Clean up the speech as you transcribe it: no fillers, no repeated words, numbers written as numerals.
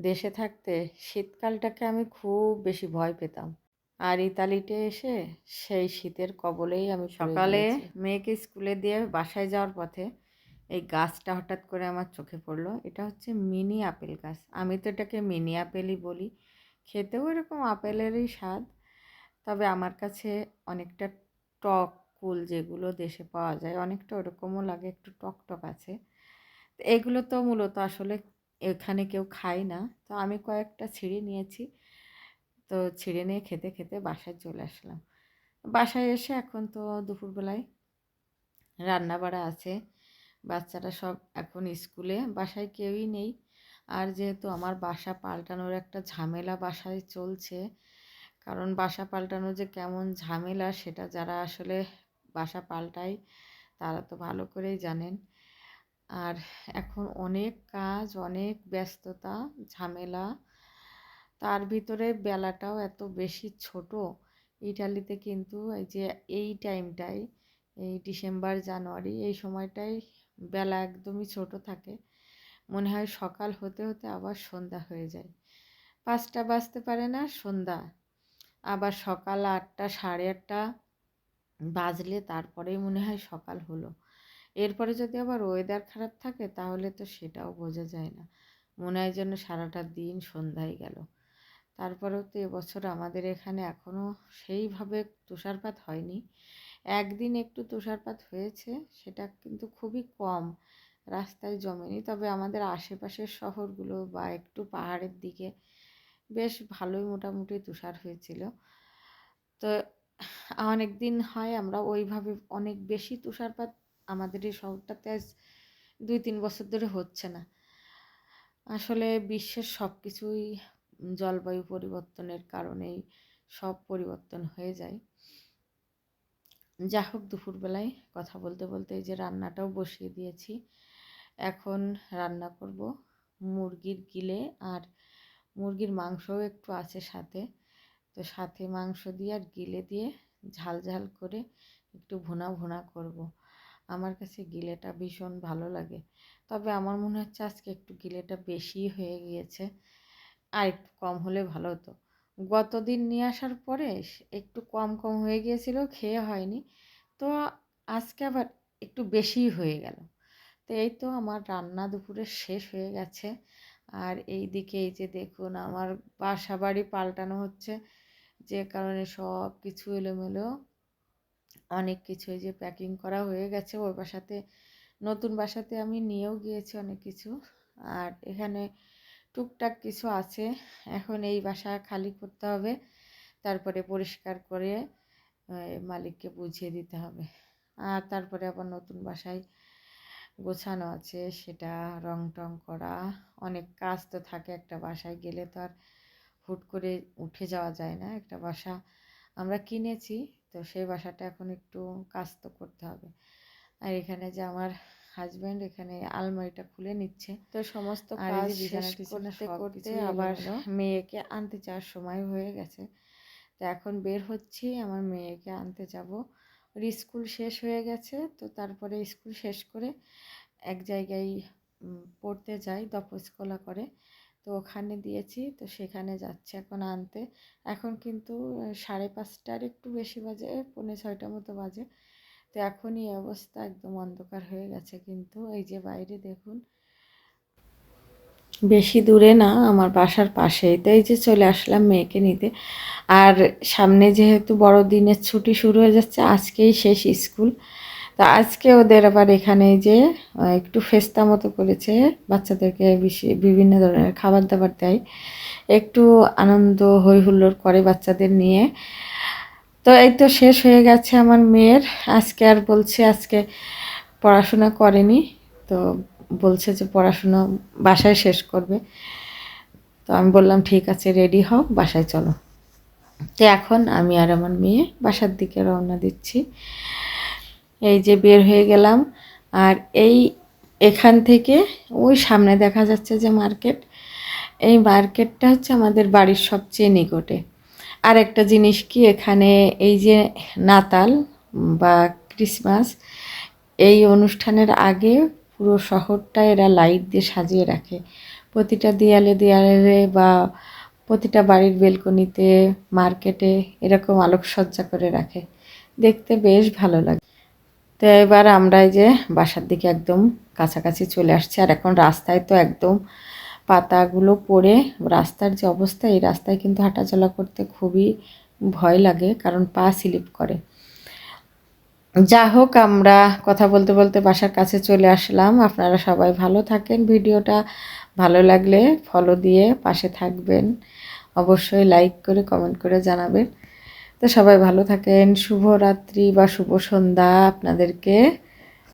দেশে থাকতে শীতকালটাকে আমি খুব বেশি ভয় পেতাম। আর ইতালিতে এসে সেই শীতের কবলেই আমি সকালে মেয়েকে স্কুলে দিয়ে বাসায় যাওয়ার পথে এই গাছটা হঠাৎ করে আমার চোখে পড়লো। এটা হচ্ছে মিনি আপেল গাছ। আমি তো এটাকে মিনি আপেলই বলি। খেতেও এরকম আপেলেরই স্বাদ, তবে আমার কাছে অনেকটা টক কুল যেগুলো দেশে পাওয়া যায় অনেকটা ওরকমও লাগে, একটু টক টক আছে। তো এগুলো তো মূলত আসলে এখানে কেউ খায় না, তো আমি কয়েকটা ছিঁড়ে নিয়েছি। তো ছিঁড়ে নিয়ে খেতে খেতে বাসায় চলে আসলাম। বাসায় এসে এখন তো দুপুরবেলায় রান্না বাড়া আছে, বাচ্চারা সব এখন স্কুলে, বাসায় কেউই নেই। আর যেহেতু আমার বাসা পাল্টানোর একটা ঝামেলা বাসায় চলছে, কারণ বাসা পাল্টানো যে কেমন ঝামেলা সেটা যারা আসলে বাসা পাল্টায় তারা তো ভালো করেই জানেন। আর এখন অনেক কাজ, অনেক ব্যস্ততা, ঝামেলা, তার ভিতরে বেলাটাও এত বেশি ছোট। ইটালিতে কিন্তু এই যে এই টাইমটায়, এই ডিসেম্বর জানুয়ারি এই সময়টায় বেলা একদমই ছোট থাকে। মনে হয় সকাল হতে হতে আবার সন্ধ্যা হয়ে যায়, 5টা বাজতে পারে না সন্ধ্যা, আবার সকাল 8টা 8:30 বাজলে তারপরেই মনে হয় সকাল হলো। এরপরে যদি আবার ওয়েদার খারাপ থাকে তাহলে তো সেটাও বোঝা যায় না, মনে হয় যেন সারাটা দিন সন্ধ্যায় গেল। তারপরেও তো এবছর আমাদের এখানে এখনও সেইভাবে তুষারপাত হয়নি। একদিন একটু তুষারপাত হয়েছে, সেটা কিন্তু খুবই কম, রাস্তায় জমেনি। তবে আমাদের আশেপাশের শহরগুলো বা একটু পাহাড়ের দিকে বেশ ভালোই মোটামুটি তুষার হয়েছিল। তো অনেক দিন হয় আমরা ওইভাবে অনেক বেশি তুষারপাত আমাদের এই শহরটাতে আজ 2-3 বছর ধরে হচ্ছে না। আসলে বিশ্বের সব কিছুই জলবায়ু পরিবর্তনের কারণেই সব পরিবর্তন হয়ে যায়। যা হোক, দুপুরবেলায় কথা বলতে বলতে এই যে রান্নাটাও বসিয়ে দিয়েছি। এখন রান্না করব মুরগির গিলে, আর মুরগির মাংসও একটু আছে সাথে। তো সাথে মাংস দিয়ে আর গিলে দিয়ে ঝাল ঝাল করে একটু ভুনা ভুনা করব। আমার কাছে গিলেটা ভীষণ ভালো লাগে, তবে আমার মনে হচ্ছে আজকে একটু গিলেটা বেশি হয়ে গিয়েছে, আর একটু কম হলে ভালো হতো। গতদিন নিয়ে আসার পরে একটু কম কম হয়ে গিয়েছিল, খেয়ে হয়নি। তো আজকে আবার একটু বেশিই হয়ে গেল। তো এই তো আমার রান্না দুপুরে শেষ হয়ে গেছে। আর এই দিকে এই যে দেখুন আমার বাসা বাড়ি পাল্টানো হচ্ছে, যে কারণে সব কিছু এলোমেলো, অনেক কিছু এই যে প্যাকিং করা হয়ে গেছে। ওই বাসাতে, নতুন বাসাতে আমি নিয়েও গিয়েছি অনেক কিছু, আর এখানে টুকটাক কিছু আছে। এখন এই বাসা খালি করতে হবে, তারপরে পরিষ্কার করে মালিককে বুঝিয়ে দিতে হবে। আর তারপরে আবার নতুন বাসায় গোছানো আছে, সেটা রং টং করা, অনেক কাজ তো থাকে একটা বাসায় গেলে, তো আর হুট করে উঠে যাওয়া যায় না। একটা বাসা আমরা কিনেছি, তো সেই বাসাটা এখন একটু কাজ তো করতে হবে। আর এখানে যে আমার হাজব্যান্ড এখানে আলমারিটা খুলে নিচ্ছে, তো সমস্ত কাজ শেষ করতে করতে আবার মেয়েকে আনতে যাওয়ার সময় হয়ে গেছে। তো এখন বের হচ্ছি, আমার মেয়েকে আনতে যাব। ওর স্কুল শেষ হয়ে গেছে, তো তারপরে স্কুল শেষ করে এক জায়গায় পড়তে যাই, দপস্কলা করে, তো ওখানে দিয়েছি, তো সেখানে যাচ্ছে এখন আনতে। এখন কিন্তু 5:30টার একটু বেশি বাজে, 5:45 মতো বাজে। তো এখনই অবস্থা একদম অন্ধকার হয়ে গেছে, কিন্তু এই যে বাইরে দেখুন, বেশি দূরে না, আমার বাসার পাশেই। তো এই যে চলে আসলাম মেয়েকে নিতে। আর সামনে যেহেতু বড়দিনের ছুটি শুরু হয়ে যাচ্ছে, আজকেই শেষ স্কুল। তো আজকে ওদের আবার এখানে যে একটু ফেস্তা মতো করেছে, বাচ্চাদেরকে বিভিন্ন ধরনের খাবার দাবার দেয়, একটু আনন্দ হই হুল্লোড় করে বাচ্চাদের নিয়ে। তো এই তো শেষ হয়ে গেছে আমার মেয়ের। আজকে আর বলছে আজকে পড়াশোনা করেনি, তো বলছে যে পড়াশোনা বাসায় শেষ করবে। তো আমি বললাম ঠিক আছে, রেডি হও, বাসায় চলো। তো এখন আমি আর আমার মেয়ে বাসার দিকে রওনা দিচ্ছি। এই যে বের হয়ে গেলাম, আর এখান থেকে ওই সামনে দেখা যাচ্ছে যে মার্কেট, এই মার্কেটটা হচ্ছে আমাদের বাড়ির সবচেয়ে নিকটে। আর একটা জিনিস কি, এখানে এই যে নাতাল বা ক্রিসমাস, এই অনুষ্ঠানের আগে পুরো শহরটা এরা লাইট দিয়ে সাজিয়ে রাখে, প্রতিটা দেয়ালে দেয়ালে বা প্রতিটা বাড়ির বেলকনিতে, মার্কেটে এরকম আলোকসজ্জা করে রাখে, দেখতে বেশ ভালো লাগে। তো এবার আমরা এই যে বাসার দিকে একদম কাছাকাছি চলে আসছি। আর এখন রাস্তায় তো একদম পাতাগুলো পড়ে রাস্তার যে অবস্থা, এই রাস্তায় কিন্তু হাঁটাচলা করতে খুবই ভয় লাগে, কারণ পা স্লিপ করে। যা হোক, আমরা কথা বলতে বলতে বাসার কাছে চলে আসলাম। আপনারা সবাই ভালো থাকেন। ভিডিওটা ভালো লাগলে ফলো দিয়ে পাশে থাকবেন, অবশ্যই লাইক করে কমেন্ট করে জানাবেন। তো সবাই ভালো থাকেন। শুভরাত্রি বা শুভ সন্ধ্যা আপনাদেরকে।